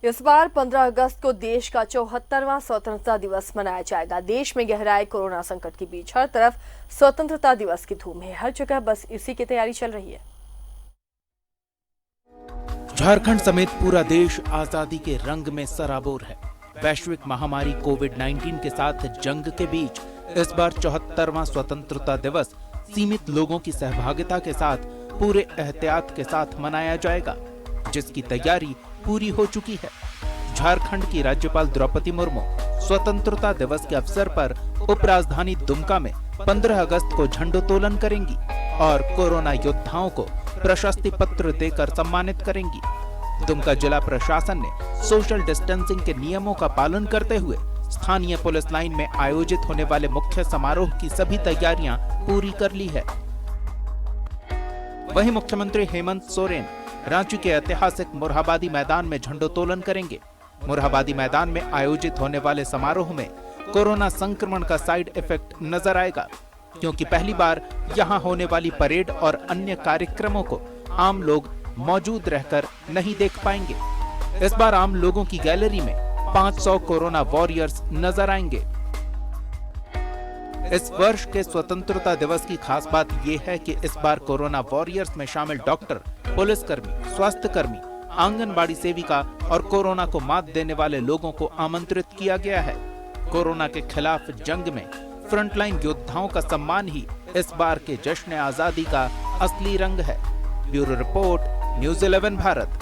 इस बार 15 अगस्त को देश का 74वां स्वतंत्रता दिवस मनाया जाएगा। देश में गहराए कोरोना संकट के बीच हर तरफ स्वतंत्रता दिवस की धूम है। हर जगह बस इसी की तैयारी चल रही है। झारखंड समेत पूरा देश आजादी के रंग में सराबोर है। वैश्विक महामारी कोविड-19 के साथ जंग के बीच इस बार 74वां स्वतंत्रता दिवस सीमित लोगों की सहभागिता के साथ पूरे एहतियात के साथ मनाया जाएगा, जिसकी तैयारी पूरी हो चुकी है। झारखंड की राज्यपाल द्रौपदी मुर्मू स्वतंत्रता दिवस के अवसर पर उपराजधानी दुमका में 15 अगस्त को झंडोत्तोलन करेंगी और कोरोना योद्धाओं को प्रशस्ति पत्र देकर सम्मानित करेंगी। दुमका जिला प्रशासन ने सोशल डिस्टेंसिंग के नियमों का पालन करते हुए स्थानीय पुलिस लाइन में आयोजित होने वाले मुख्य समारोह की सभी तैयारियां पूरी कर ली है। वहीं मुख्यमंत्री हेमंत सोरेन रांची के ऐतिहासिक मोरहाबादी मैदान में झंडोत्तोलन करेंगे। मोरहाबादी मैदान में आयोजित होने वाले समारोह में कोरोना संक्रमण का साइड इफेक्ट नजर आएगा, क्योंकि पहली बार यहां होने वाली परेड और अन्य कार्यक्रमों को आम लोग मौजूद रहकर नहीं देख पाएंगे। इस बार आम लोगों की गैलरी में 500 कोरोना वॉरियर्स नजर आएंगे। इस वर्ष के स्वतंत्रता दिवस की खास बात यह है कि इस बार कोरोना वॉरियर्स में शामिल डॉक्टर, पुलिसकर्मी, स्वास्थ्य कर्मी, आंगनबाड़ी सेविका और कोरोना को मात देने वाले लोगों को आमंत्रित किया गया है। कोरोना के खिलाफ जंग में फ्रंटलाइन योद्धाओं का सम्मान ही इस बार के जश्न आजादी का असली रंग है। Bureau report, news 11 Bharat.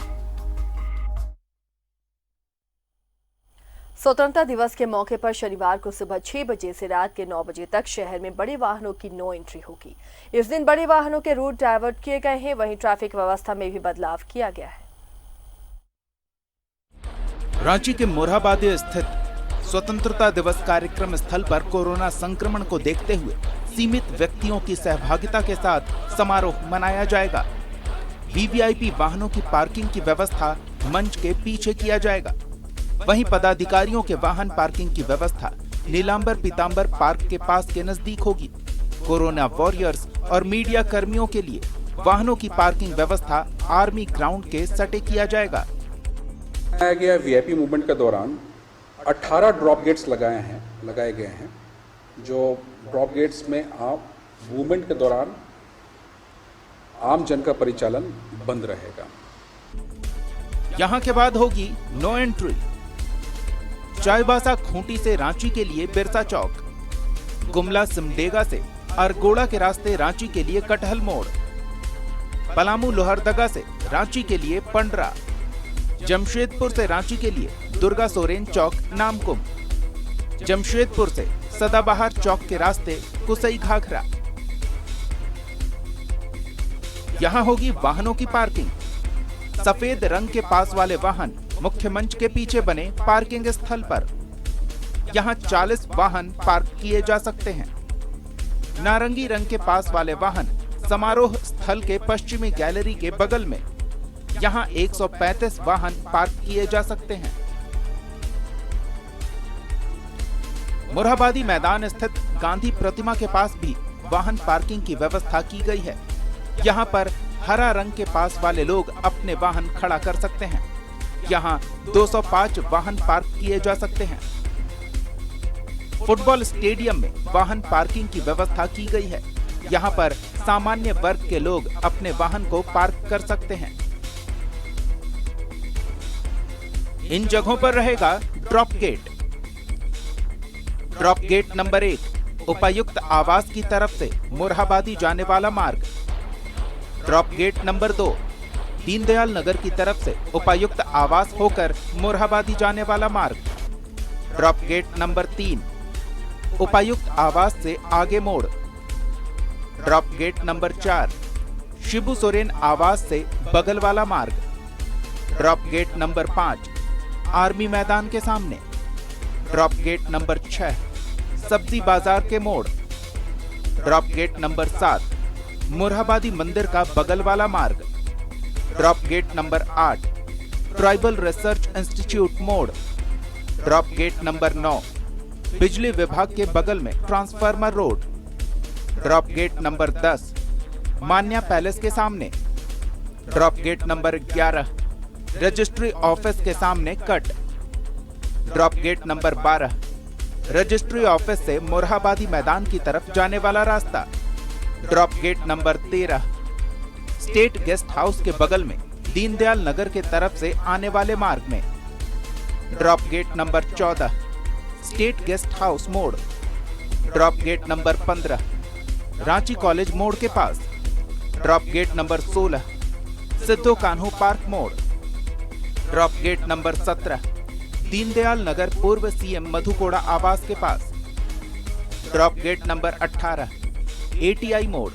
स्वतंत्रता दिवस के मौके पर शनिवार को सुबह 6 बजे से रात के 9 बजे तक शहर में बड़े वाहनों की नो एंट्री होगी। इस दिन बड़े वाहनों के रूट डायवर्ट किए गए हैं। वहीं ट्रैफिक व्यवस्था में भी बदलाव किया गया है। रांची के मोरहाबादी स्थित स्वतंत्रता दिवस कार्यक्रम स्थल पर कोरोना संक्रमण को देखते हुए सीमित व्यक्तियों की सहभागिता के साथ समारोह मनाया जाएगा। वीवीआईपी वाहनों की पार्किंग की व्यवस्था मंच के पीछे किया जाएगा। वहीं पदाधिकारियों के वाहन पार्किंग की व्यवस्था नीलांबर पीतांबर पार्क के पास के नजदीक होगी। कोरोना वॉरियर्स और मीडिया कर्मियों के लिए वाहनों की पार्किंग व्यवस्था आर्मी ग्राउंड के सटे किया जाएगा। गया वीआईपी मूवमेंट के दौरान 18 ड्रॉप गेट्स लगाए गए हैं। जो ड्रॉप गेट्स में आप मूवमेंट के दौरान आम जन का परिचालन बंद रहेगा। यहां के बाद होगी नो एंट्री। चाईबासा खूंटी से रांची के लिए बिरसा चौक, गुमला सिमडेगा से अरगोड़ा के रास्ते रांची के लिए कटहल मोड़, पलामू लोहरदगा से रांची के लिए पंडरा, जमशेदपुर से रांची के लिए दुर्गा सोरेन चौक नामकुम, जमशेदपुर से सदाबहार चौक के रास्ते कुसई घाघरा। यहां होगी वाहनों की पार्किंग। सफेद रंग के पास वाले वाहन मुख्य मंच के पीछे बने पार्किंग स्थल पर। यहां 40 वाहन पार्क किए जा सकते हैं। नारंगी रंग के पास वाले वाहन समारोह स्थल के पश्चिमी गैलरी के बगल में। यहां 135 वाहन पार्क किए जा सकते हैं। मोरहाबादी मैदान स्थित गांधी प्रतिमा के पास भी वाहन पार्किंग की व्यवस्था की गई है। यहां पर हरा रंग के पास वाले लोग अपने वाहन खड़ा कर सकते हैं। यहां 205 वाहन पार्क किए जा सकते हैं। फुटबॉल स्टेडियम में वाहन पार्किंग की व्यवस्था की गई है। यहां पर सामान्य वर्ग के लोग अपने वाहन को पार्क कर सकते हैं। इन जगहों पर रहेगा drop gate. Drop gate number 1 उपायुक्त आवास की तरफ से मोरहाबादी जाने वाला मार्ग। Drop gate number 2 Deendayal Nagar की तरफ से उपायुक्त आवास होकर मोरहाबादी जाने वाला मार्ग। ड्रॉप गेट नंबर 3 उपायुक्त आवास से आगे मोड़। Drop gate number 4 Shibu Soren आवास से बगल वाला मार्ग। ड्रॉप गेट नंबर 5 आर्मी मैदान के सामने। ड्रॉप गेट नंबर 6 सब्जी बाजार के मोड़। ड्रॉप गेट नंबर 7 मोरहाबादी मंदिर का बगल वाला मार्ग। Drop gate number 8 tribal research institute मोड़। ड्रॉप गेट नंबर 9 बिजली विभाग के बगल में transformer road. Drop gate number 10 Manya palace के सामने। Drop gate number 11 registry office के सामने cut. Drop gate number 12, registry office से मोरहाबादी मैदान की तरफ जाने वाला रास्ता। Drop gate number 13, state guest house के बगल में दीनदयाल नगर के तरफ से आने वाले मार्ग में। Drop gate number 14, state guest house मोड़। Drop gate number 15, Ranchi college मोड़ के पास। Drop gate number 16, Sidho Kanhu park मोड़। Drop gate number 17, Deendayal Nagar पूर्व सीएम मधु कोड़ा आवास के पास। ड्रॉप गेट नंबर 18, एटीआई मोड़।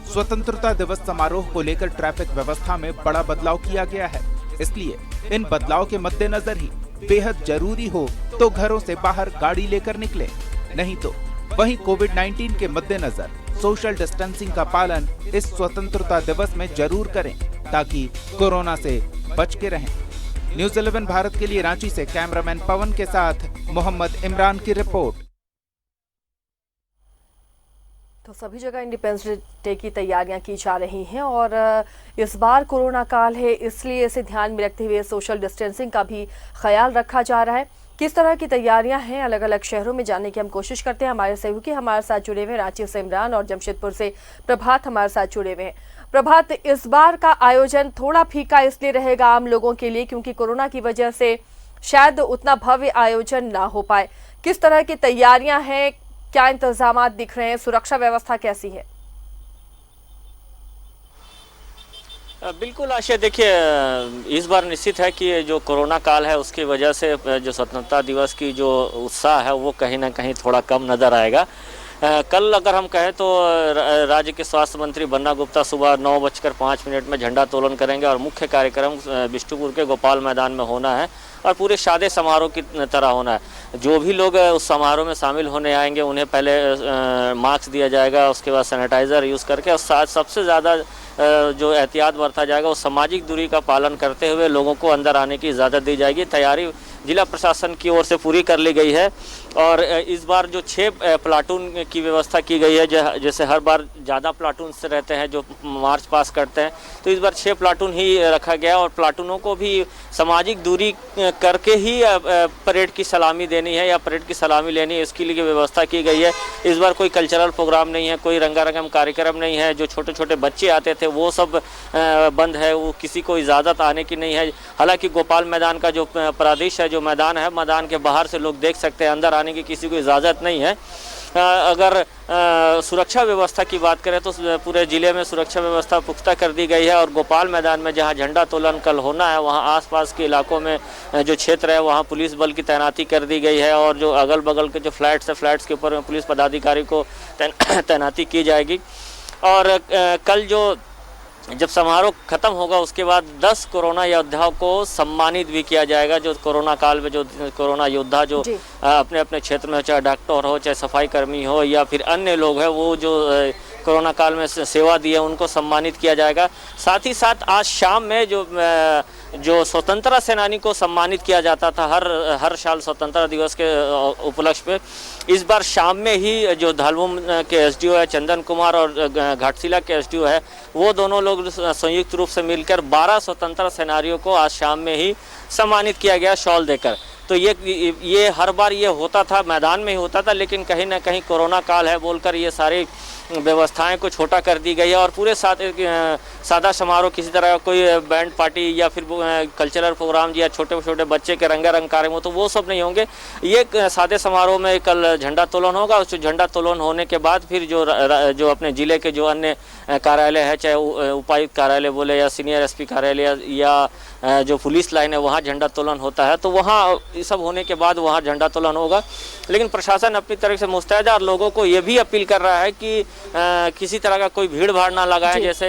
स्वतंत्रता दिवस समारोह को लेकर ट्रैफिक व्यवस्था में बड़ा बदलाव किया गया है, इसलिए इन बदलाव के मद्देनजर ही बेहद जरूरी हो तो घरों से बाहर गाड़ी लेकर निकलें, नहीं तो वहीं कोविड-19 के मद्देनजर सोशल डिस्टेंसिंग का पालन इस स्वतंत्रता दिवस में जरूर करें ताकि कोरोना से बच के रहें। न्यूज़ 11 भारत के लिए रांची से कैमरामैन पवन के साथ मोहम्मद इमरान की रिपोर्ट। तो सभी जगह इंडिपेंडेंस डे की तैयारियां की जा रही हैं और इस बार कोरोना काल है, इसलिए इसे ध्यान में रखते हुए सोशल डिस्टेंसिंग का भी ख्याल रखा जा रहा है। किस तरह की तैयारियां हैं अलग अलग शहरों में जानने की हम कोशिश करते हैं। हमारे सहयोगी हमारे साथ जुड़े हुए, रांची से इमरान और जमशेदपुर से प्रभात हमारे साथ जुड़े हुए हैं। प्रभात, इस बार का आयोजन थोड़ा फीका इसलिए रहेगा आम लोगों के लिए क्योंकि कोरोना की वजह से शायद उतना भव्य आयोजन ना हो पाए। किस तरह की तैयारियां हैं, क्या इंतजाम दिख रहे हैं, सुरक्षा व्यवस्था कैसी है? बिल्कुल आशा, देखिए इस बार निश्चित है कि जो कोरोना काल है उसकी वजह से जो स्वतंत्रता दिवस की जो उत्साह है वो कहीं ना कहीं थोड़ा कम नज़र आएगा। कल अगर हम कहें तो राज्य के स्वास्थ्य मंत्री बन्ना गुप्ता सुबह 9:05 में झंडा तोलन करेंगे और मुख्य कार्यक्रम बिष्टुपुर के गोपाल मैदान में होना है और पूरे सादे समारोह की तरह होना है। जो भी लोग उस समारोह में शामिल होने आएंगे उन्हें पहले मास्क दिया जाएगा, उसके बाद सैनिटाइज़र यूज़ करके, और साथ सबसे ज़्यादा जो एहतियात बरता जाएगा वो सामाजिक दूरी का पालन करते हुए लोगों को अंदर आने की इजाज़त दी जाएगी। तैयारी जिला प्रशासन की ओर से पूरी कर ली गई है और इस बार जो 6 प्लाटून की व्यवस्था की गई है, जैसे हर बार ज़्यादा प्लाटून से रहते हैं जो मार्च पास करते हैं, तो इस बार 6 प्लाटून ही रखा गया और प्लाटूनों को भी सामाजिक दूरी करके ही परेड की सलामी देनी है या परेड की सलामी लेनी है, इसके लिए व्यवस्था की गई है। इस बार कोई कल्चरल प्रोग्राम नहीं है, कोई रंगारंगम कार्यक्रम नहीं है। जो छोटे छोटे बच्चे आते थे वो सब बंद है, वो किसी को इजाज़त आने की नहीं है। हालांकि गोपाल मैदान का जो प्रादेश है, जो मैदान है, मैदान के बाहर से लोग देख सकते हैं, अंदर आने की किसी को इजाज़त नहीं है। अगर सुरक्षा व्यवस्था की बात करें तो पूरे ज़िले में सुरक्षा व्यवस्था पुख्ता कर दी गई है और गोपाल मैदान में जहां झंडा तोलन कल होना है वहां आसपास के इलाकों में जो क्षेत्र है वहां पुलिस बल की तैनाती कर दी गई है और जो अगल बगल के जो फ्लैट्स है, फ्लैट्स के ऊपर में पुलिस पदाधिकारी को तैनाती की जाएगी। और कल जो जब समारोह खत्म होगा उसके बाद 10 कोरोना योद्धाओं को सम्मानित भी किया जाएगा। जो कोरोना काल में जो कोरोना योद्धा जो अपने अपने क्षेत्र में, चाहे डॉक्टर हो, चाहे सफाई कर्मी हो या फिर अन्य लोग हैं, वो जो कोरोना काल में सेवा दी है उनको सम्मानित किया जाएगा। साथ ही साथ आज शाम में जो स्वतंत्रता सेनानी को सम्मानित किया जाता था हर साल स्वतंत्रता दिवस के उपलक्ष्य पे, इस बार शाम में ही जो धालबुम के एसडीओ है चंदन कुमार और घाटशिला के एसडीओ है, वो दोनों लोग संयुक्त रूप से मिलकर 12 स्वतंत्रता सेनानियों को आज शाम में ही सम्मानित किया गया शॉल देकर। तो ये हर बार ये होता था, मैदान में ही होता था, लेकिन कहीं ना कहीं कोरोना काल है बोलकर ये सारी व्यवस्थाएं को छोटा कर दी गई है और पूरे सादा समारोह, किसी तरह कोई बैंड पार्टी या फिर कल्चरल प्रोग्राम या छोटे छोटे बच्चे के रंगारंग कार्यक्रम हो तो वो सब नहीं होंगे। ये सादे समारोह में कल झंडा तोलन होगा। उस झंडा तोलन होने के बाद फिर जो अपने ज़िले के जो अन्य कार्यालय है, चाहे उपायुक्त कार्यालय बोले या सीनियर एसपी कार्यालय या जो पुलिस लाइन है, वहाँ झंडा तोलन होता है। तो वहाँ ये सब होने के बाद वहाँ झंडा तोलन होगा। लेकिन प्रशासन अपनी तरफ से मुस्तैद है और लोगों को ये भी अपील कर रहा है कि किसी तरह का कोई भीड़ भाड़ ना लगाएं। जैसे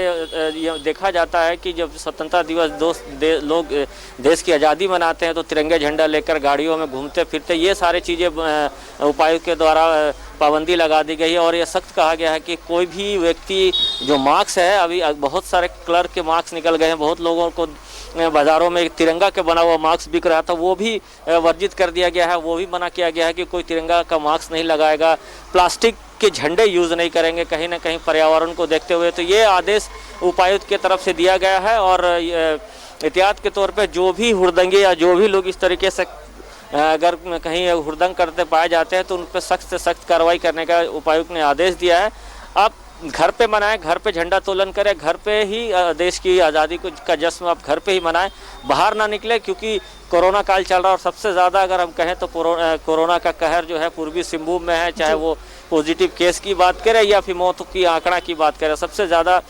ये देखा जाता है कि जब स्वतंत्रता दिवस लोग देश की आज़ादी मनाते हैं तो तिरंगे झंडा लेकर गाड़ियों में घूमते फिरते, ये सारे चीज़ें उपायुक्त के द्वारा पाबंदी लगा दी गई है और ये सख्त कहा गया है कि कोई भी व्यक्ति जो मास्क है, अभी बहुत सारे कलर के मास्क निकल गए हैं, बहुत लोगों को बाज़ारों में तिरंगा के बना हुआ मास्क बिक रहा था, वो भी वर्जित कर दिया गया है, वो भी मना किया गया है कि कोई तिरंगा का मास्क नहीं लगाएगा। प्लास्टिक के झंडे यूज़ नहीं करेंगे कहीं ना कहीं पर्यावरण को देखते हुए। तो ये आदेश उपायुक्त के तरफ से दिया गया है और एहतियात के तौर पे जो भी हुड़दंगे या जो भी लोग इस तरीके से अगर कहीं हुड़दंग करते पाए जाते हैं तो उन पर सख्त से सख्त कार्रवाई करने का उपायुक्त ने आदेश दिया है। आप घर पे मनाएं, घर पे झंडा तोलन करें, घर पे ही देश की आज़ादी का जश्न आप घर पे ही मनाएं, बाहर ना निकले क्योंकि कोरोना काल चल रहा है। और सबसे ज़्यादा अगर हम कहें तो कोरोना का कहर जो है पूर्वी सिंहभूम में है, चाहे वो पॉजिटिव केस की बात करें या फिर मौत की आंकड़ा की बात करें, सबसे ज़्यादा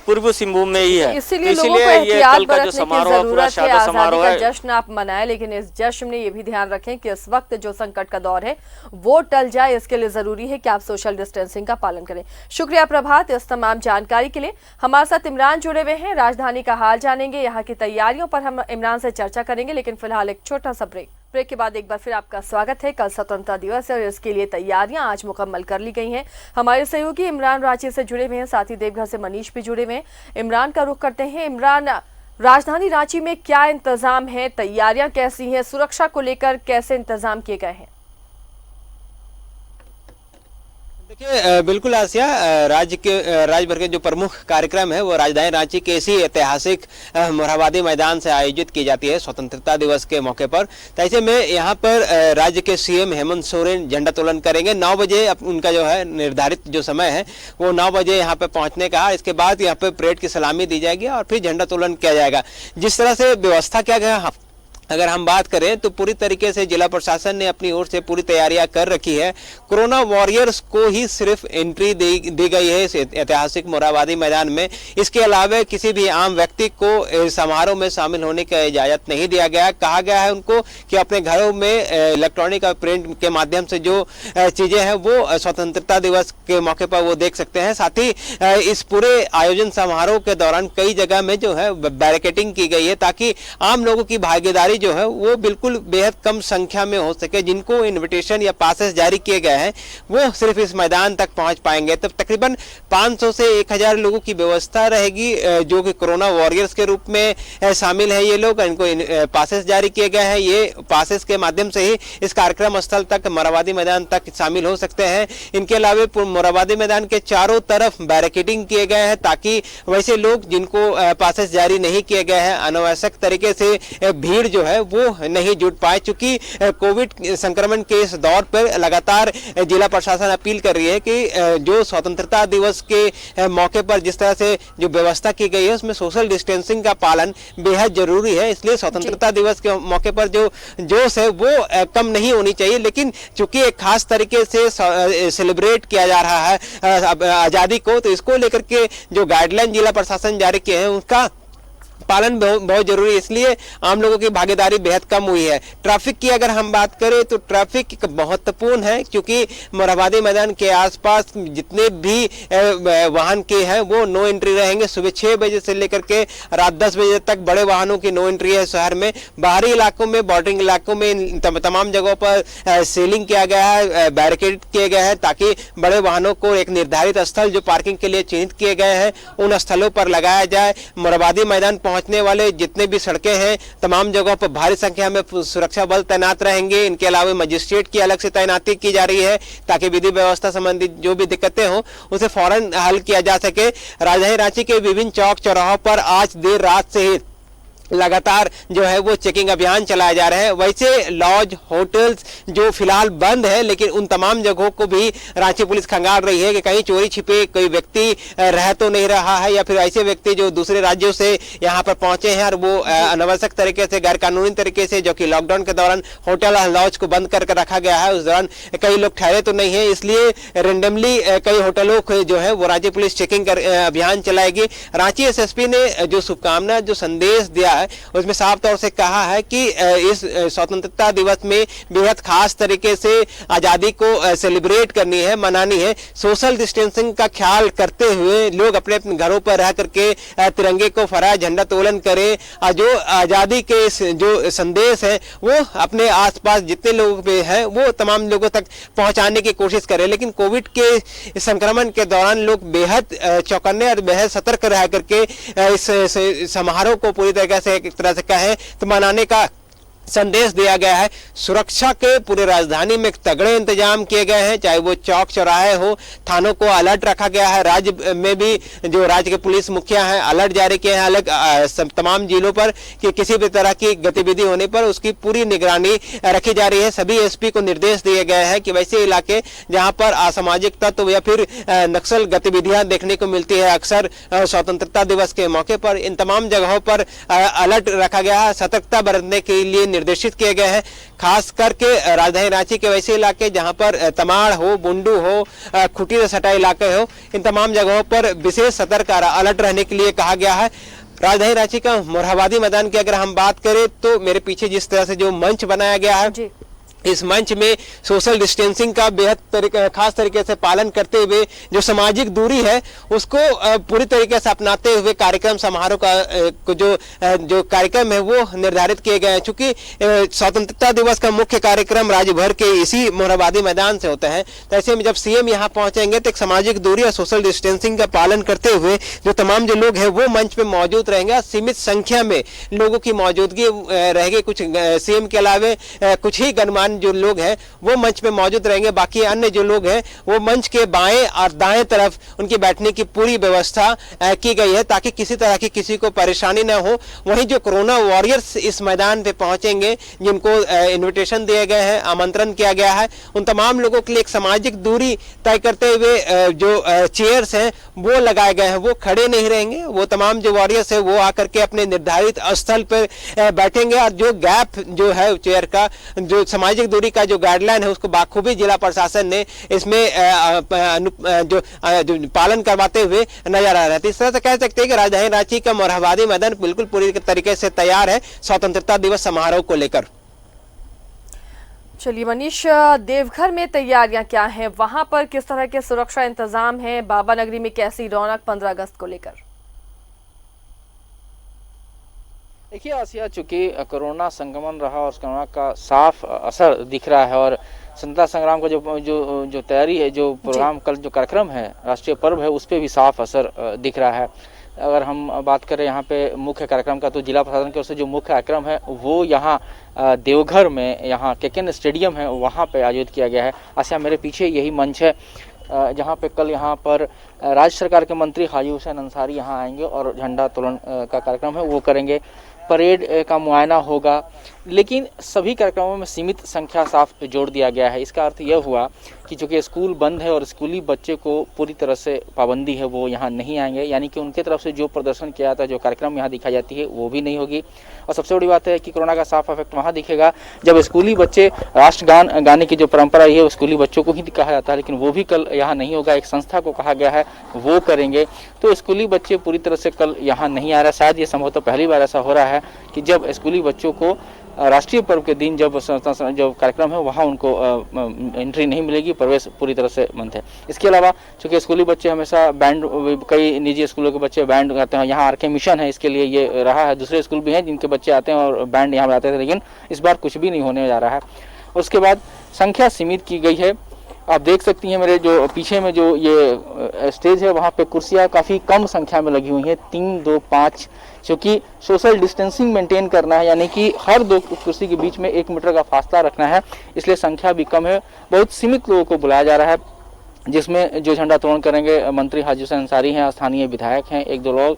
पूर्वी सिंहभूम में ही है। इसीलिए ये कल का जो समारोह है पूरा शादी समारोह है, जश्न आप मनाएं, लेकिन इस जश्न में ये भी ध्यान रखें कि इस वक्त जो संकट का दौर है वो टल जाए। इसके लिए जरूरी है कि आप सोशल डिस्टेंसिंग का पालन करें। शुक्रिया प्रभात इस तमाम जानकारी के लिए। हमारे साथ इमरान जुड़े हुए हैं, राजधानी का हाल जानेंगे, यहाँ की तैयारियों पर हम इमरान से चर्चा करेंगे। लेकिन फिलहाल एक छोटा सा ब्रेक के बाद एक बार फिर आपका स्वागत है। कल स्वतंत्रता दिवस है और इसके लिए तैयारियां आज मुकम्मल कर ली गई हैं। हमारे सहयोगी इमरान रांची से जुड़े हुए हैं, साथ ही देवघर से मनीष भी जुड़े हुए हैं। इमरान का रुख करते हैं। इमरान, राजधानी रांची में क्या इंतजाम है, तैयारियां कैसी हैं, सुरक्षा को लेकर कैसे इंतजाम किए गए हैं? देखिए बिल्कुल आसिया, राज्य भर के जो प्रमुख कार्यक्रम है वो राजधानी रांची के इसी ऐतिहासिक मोरहाबादी मैदान से आयोजित की जाती है स्वतंत्रता दिवस के मौके पर। तो ऐसे में यहाँ पर राज्य के सीएम हेमंत सोरेन झंडा तोलन करेंगे। 9 बजे उनका जो है निर्धारित जो समय है वो 9 बजे यहाँ पे पहुँचने का। इसके बाद यहाँ पे परेड की सलामी दी जाएगी और फिर झंडा तोलन किया जाएगा। जिस तरह से व्यवस्था किया गया, अगर हम बात करें तो पूरी तरीके से जिला प्रशासन ने अपनी ओर से पूरी तैयारियां कर रखी है। कोरोना वॉरियर्स को ही सिर्फ एंट्री दी गई है इस ऐतिहासिक मोरहाबादी मैदान में। इसके अलावा किसी भी आम व्यक्ति को समारोह में शामिल होने की इजाजत नहीं दिया गया। कहा गया है उनको कि अपने घरों में इलेक्ट्रॉनिक और प्रिंट के माध्यम से जो चीजें हैं वो स्वतंत्रता दिवस के मौके पर वो देख सकते हैं। साथ ही इस पूरे आयोजन समारोह के दौरान कई जगह में जो है बैरिकेडिंग की गई है ताकि आम लोगों की भागीदारी जो है वो बिल्कुल बेहद कम संख्या में हो सके। जिनको इनविटेशन या पासेस जारी किए गए हैं वो सिर्फ इस मैदान तक पहुंच पाएंगे। तब तकरीबन 500 से 1000 लोगों की व्यवस्था रहेगी जो कि कोरोना वॉरियर्स के रूप में शामिल है। ये लोग, इनको पासेस जारी किए गए हैं। ये पासेस के माध्यम से ही इस कार्यक्रम स्थल तक, मोरहाबादी मैदान तक शामिल हो सकते हैं। इनके अलावा मोरहाबादी मैदान के चारों तरफ बैरिकेडिंग किए गए हैं ताकि वैसे लोग जिनको पासेस जारी नहीं किए गए हैं अनावश्यक तरीके से भीड़ जो है वो नहीं जुट पाए। चूंकि कोविड संक्रमण के इस दौर पर लगातार जिला प्रशासन अपील कर रही है कि जो स्वतंत्रता दिवस के मौके पर जिस तरह से जो व्यवस्था की गई है उसमें सोशल डिस्टेंसिंग का पालन बेहद जरूरी है। इसलिए स्वतंत्रता दिवस के मौके पर जो जोश है वो कम नहीं होनी चाहिए। लेकिन चूंकि एक खास तरीके से सेलिब्रेट किया जा रहा है आजादी को, तो इसको लेकर के जो गाइडलाइन जिला प्रशासन जारी किए हैं उसका पालन बहुत जरूरी है। इसलिए आम लोगों की भागीदारी बेहद कम हुई है। ट्रैफिक की अगर हम बात करें तो ट्रैफिक महत्वपूर्ण है क्योंकि मोरहाबादी मैदान के आसपास जितने भी वाहन के हैं वो नो एंट्री रहेंगे। सुबह 6 बजे से लेकर के रात 10 बजे तक बड़े वाहनों की नो एंट्री है शहर में। बाहरी इलाकों में, बॉर्डरिंग इलाकों में तमाम जगहों पर सीलिंग किया गया है, बैरिकेड किए गए हैं ताकि बड़े वाहनों को एक निर्धारित स्थल जो पार्किंग के लिए चिन्हित किए गए हैं उन स्थलों पर लगाया जाए। मोरहाबादी मैदान पहुंचने वाले जितने भी सड़कें हैं तमाम जगहों पर भारी संख्या में सुरक्षा बल तैनात रहेंगे। इनके अलावा मजिस्ट्रेट की अलग से तैनाती की जा रही है ताकि विधि व्यवस्था संबंधी जो भी दिक्कतें हों उसे फौरन हल किया जा सके। राजधानी रांची के विभिन्न चौक चौराहों पर आज देर रात से ही लगातार जो है वो चेकिंग अभियान चलाए जा रहे हैं। वैसे लॉज, होटल्स जो फिलहाल बंद है लेकिन उन तमाम जगहों को भी रांची पुलिस खंगाल रही है कि कहीं चोरी छिपे कोई व्यक्ति रह तो नहीं रहा है या फिर ऐसे व्यक्ति जो दूसरे राज्यों से यहाँ पर पहुंचे हैं और वो अनावश्यक तरीके से, गैर कानूनी तरीके से, जो कि लॉकडाउन के दौरान होटल और लॉज को बंद करके रखा गया है, उस दौरान कई लोग ठहरे तो नहीं है। इसलिए रेंडमली कई होटलों को जो है वो राज्य पुलिस चेकिंग अभियान चलाएगी। रांची एसएसपी ने जो शुभकामना, जो संदेश दिया है उसमें साफ तौर से कहा है कि इस स्वतंत्रता दिवस में बेहद खास तरीके से आजादी को सेलिब्रेट करनी है, मनानी है। सोशल डिस्टेंसिंग का ख्याल करते हुए लोग अपने अपने घरों पर रह करके तिरंगे को फहराए, झंडा तोलन करें और जो आजादी के जो संदेश है वो अपने आसपास जितने लोग हैं वो तमाम लोगों तक पहुंचाने की कोशिश करें। लेकिन कोविड के संक्रमण के दौरान लोग बेहद चौकन्ने और बेहद सतर्क रह करके इस समारोह को पूरी तरीके से एक तरह से कहें तो मनाने का संदेश दिया गया है। सुरक्षा के पूरे राजधानी में तगड़े इंतजाम किए गए हैं, चाहे वो चौक चौराहे हो, थानों को अलर्ट रखा गया है। राज्य में भी जो राज्य के पुलिस मुखिया हैं अलर्ट जारी किए हैं अलग तमाम जिलों पर कि किसी भी तरह की गतिविधि होने पर उसकी पूरी निगरानी रखी जा रही है। सभी एसपी को निर्देश दिए गए हैं कि वैसे इलाके जहां पर असामाजिक तत्व या फिर नक्सल गतिविधियां देखने को मिलती है अक्सर स्वतंत्रता दिवस के मौके पर, इन तमाम जगहों पर अलर्ट रखा गया है, सतर्कता बरतने के लिए निर्देशित किए गए हैं। खास करके राजधानी रांची के वैसे इलाके जहां पर तमाड़ हो, बुंडू हो, खुटी से सटा इलाके हो, इन तमाम जगहों पर विशेष सतर्क अलर्ट रहने के लिए कहा गया है। राजधानी रांची का मोरहाबादी मैदान की अगर हम बात करें तो मेरे पीछे जिस तरह से जो मंच बनाया गया है, इस मंच में सोशल डिस्टेंसिंग का बेहद खास तरीके से पालन करते हुए जो सामाजिक दूरी है उसको पूरी तरीके से अपनाते हुए कार्यक्रम समारोह का जो कार्यक्रम है वो निर्धारित किए गए हैं। चूंकि स्वतंत्रता दिवस का मुख्य कार्यक्रम राज्य भर के इसी मोरहाबादी मैदान से होता है, तो ऐसे में जब सीएम यहाँ पहुंचेंगे तो एक सामाजिक दूरी और सोशल डिस्टेंसिंग का पालन करते हुए जो तमाम जो लोग हैं वो मंच पे मौजूद रहेंगे। सीमित संख्या में लोगों की मौजूदगी रहेगी, कुछ सीएम के अलावे कुछ ही गणमान्य जो लोग हैं वो मंच पे मौजूद रहेंगे। बाकी अन्य जो लोग हैं वो मंच के बाएं और दाएं तरफ उनकी बैठने की पूरी व्यवस्था की गई है ताकि किसी तरह की किसी को परेशानी न हो। वहीं जो कोरोना वॉरियर्स इस मैदान पे पहुंचेंगे, जिनको इन्विटेशन दिए गए हैं, आमंत्रण किया गया है, उन तमाम लोगों के लिए एक सामाजिक दूरी तय करते हुए जो चेयर्स हैं वो लगाए गए हैं, वो खड़े नहीं रहेंगे। वो तमाम जो वॉरियर्स है वो आकर के अपने निर्धारित स्थल पर बैठेंगे और जो गैप जो है चेयर का, जो सामाजिक दूरी का जो गाइडलाइन है उसको बाखूबी जिला प्रशासन ने इसमें जो पालन करवाते हुए नजर आ रहा है। इस तरह से कह सकते हैं कि राजधानी रांची का मोरहाबादी मैदान बिल्कुल पूरी तरीके से तैयार है स्वतंत्रता दिवस समारोह को लेकर। चलिए मनीष, देवघर में तैयारियां क्या हैं, वहां पर किस तरह के सुरक्षा इंतजाम हैं, बाबा नगरी में कैसी रौनक 15 अगस्त को लेकर? देखिए आसिया, चूंकि कोरोना संक्रमण रहा और कोरोना का साफ असर दिख रहा है और स्वतंत्रता संग्राम का जो तैयारी है, जो प्रोग्राम कल जो कार्यक्रम है, राष्ट्रीय पर्व है, उस पर भी साफ असर दिख रहा है। अगर हम बात करें यहाँ पे मुख्य कार्यक्रम का, तो जिला प्रशासन की ओर से जो मुख्य कार्यक्रम है वो यहाँ देवघर में, यहाँ केकेन स्टेडियम है वहाँ पे आयोजित किया गया है। आसिया, मेरे पीछे यही मंच है जहाँ पे कल यहाँ पर राज्य सरकार के मंत्री हाजी हुसैन अंसारी यहाँ आएंगे और झंडा तोलन का कार्यक्रम है वो करेंगे। परेड का मुआयना होगा, लेकिन सभी कार्यक्रमों में सीमित संख्या साफ जोड़ दिया गया है। इसका अर्थ यह हुआ कि चूँकि स्कूल बंद है और स्कूली बच्चे को पूरी तरह से पाबंदी है, वो यहाँ नहीं आएंगे, यानी कि उनके तरफ से जो प्रदर्शन किया जाता है, जो कार्यक्रम यहाँ दिखाई जाती है वो भी नहीं होगी। और सबसे बड़ी बात है कि कोरोना का साफ इफेक्ट वहाँ दिखेगा जब स्कूली बच्चे राष्ट्रगान गाने की जो परंपरा है वो स्कूली बच्चों को ही कहा जाता है, लेकिन वो भी कल यहाँ नहीं होगा। एक संस्था को कहा गया है वो करेंगे, तो स्कूली बच्चे पूरी तरह से कल यहाँ नहीं आ रहा। शायद ये संभवतः पहली बार ऐसा हो रहा है कि जब स्कूली बच्चों को राष्ट्रीय पर्व के दिन जब कार्यक्रम है वहाँ उनको एंट्री नहीं मिलेगी, प्रवेश पूरी तरह से बंद है। इसके अलावा चूँकि स्कूली बच्चे हमेशा बैंड, कई निजी स्कूलों के बच्चे बैंड गाते हैं, यहाँ आरके मिशन है इसके लिए ये रहा है। दूसरे स्कूल भी हैं जिनके बच्चे आते हैं और बैंड यहाँ बजाते थे, लेकिन इस बार कुछ भी नहीं होने जा रहा है। उसके बाद संख्या सीमित की गई है। आप देख सकती हैं मेरे जो पीछे में जो ये स्टेज है वहाँ पे कुर्सियाँ काफ़ी कम संख्या में लगी हुई हैं, 3, 2, 5, क्योंकि सोशल डिस्टेंसिंग मेंटेन करना है, यानी कि हर 2 कुर्सी के बीच में 1 मीटर का फासला रखना है, इसलिए संख्या भी कम है। बहुत सीमित लोगों को बुलाया जा रहा है, जिसमें जो झंडा तोलन करेंगे मंत्री हाजी हुसैन अंसारी हैं, स्थानीय विधायक हैं, 1-2 लोग,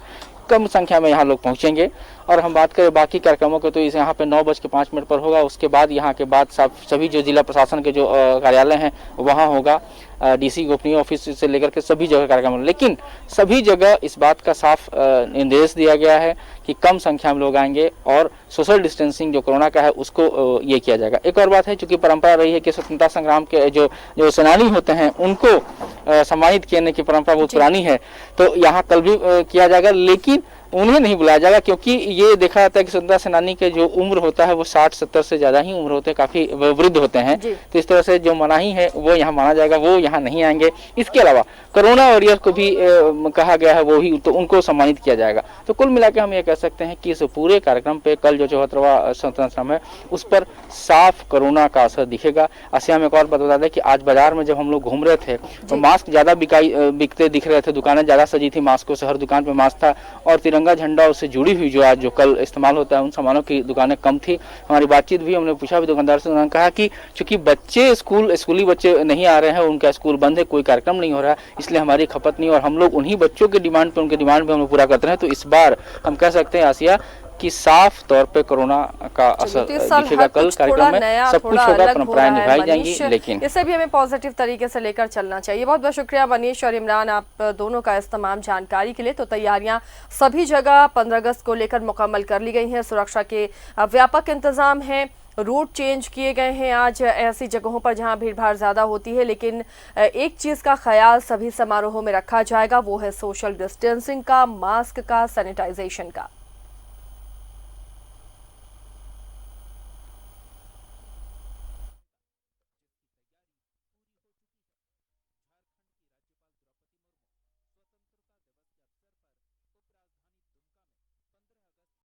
कम संख्या में यहाँ लोग पहुँचेंगे। और हम बात करें बाकी कार्यक्रमों के, तो इस यहाँ पे 9:05 पर होगा। उसके बाद यहाँ के बाद सभी जो जिला प्रशासन के जो कार्यालय हैं वहाँ होगा, डीसी गोपनीय ऑफिस से लेकर के सभी जगह कार्यक्रम। लेकिन सभी जगह इस बात का साफ निर्देश दिया गया है कि कम संख्या में लोग आएंगे और सोशल डिस्टेंसिंग जो कोरोना का है उसको ये किया जाएगा। एक और बात है, चूंकि परंपरा रही है कि स्वतंत्रता संग्राम के जो सेनानी होते हैं उनको सम्मानित करने की परंपरा बहुत पुरानी है, तो यहाँ कल भी किया जाएगा, लेकिन उन्हें नहीं बुलाया जाएगा, क्योंकि ये देखा जाता है कि स्वतंत्रता सेनानी के जो उम्र होता है वो 60-70 से ज्यादा ही उम्र होते हैं, काफी वृद्ध होते हैं, तो इस तरह से जो मनाही है वो यहाँ माना जाएगा, वो यहाँ नहीं आएंगे। इसके अलावा कोरोना वॉरियर को भी कहा गया है, वो ही तो उनको सम्मानित किया जाएगा। तो कुल मिलाकर हम ये कह सकते हैं कि इस पूरे कार्यक्रम पे कल जो 74वां स्वतंत्रता संग्राम है उस पर साफ कोरोना का असर दिखेगा। आसिया में एक और बात बता दें कि आज बाजार में जब हम लोग घूम रहे थे तो मास्क ज्यादा बिकते दिख रहे थे, दुकानें ज्यादा सजी थी मास्कों से, हर दुकान पे मास्क था और तिरंगा झंडा उससे जुड़ी हुई जो आज जो कल इस्तेमाल होता है उन सामानों की दुकानें कम थी। हमारी बातचीत भी, हमने पूछा भी दुकानदार से, उन्होंने कहा कि चूंकि बच्चे स्कूली बच्चे नहीं आ रहे हैं, उनका स्कूल बंद है, कोई कार्यक्रम नहीं हो रहा है, इसलिए हमारी खपत नहीं, और हम लोग उन्हीं बच्चों के डिमांड पे, उनके डिमांड पे हम लोग पूरा करते हैं। तो इस बार हम कह सकते हैं आसिया कि साफ तौर पे कोरोना का असर दिखेगा। कल कार्यक्रम में सब कुछ होगा, परंपराएं निभाई जाएंगी, लेकिन इसे भी हमें पॉजिटिव तरीके से लेकर चलना चाहिए। बहुत बहुत शुक्रिया मनीष और इमरान, आप दोनों का इस तमाम जानकारी के लिए। तो तैयारियां सभी जगह 15 अगस्त को लेकर मुकम्मल कर ली गई हैं, सुरक्षा के व्यापक इंतजाम हैं, रूट चेंज किए गए हैं आज ऐसी जगहों पर जहां भीड़ भाड़ ज़्यादा होती है। लेकिन एक चीज़ का ख्याल सभी समारोहों में रखा जाएगा, वो है सोशल डिस्टेंसिंग का, मास्क का, सैनिटाइजेशन का।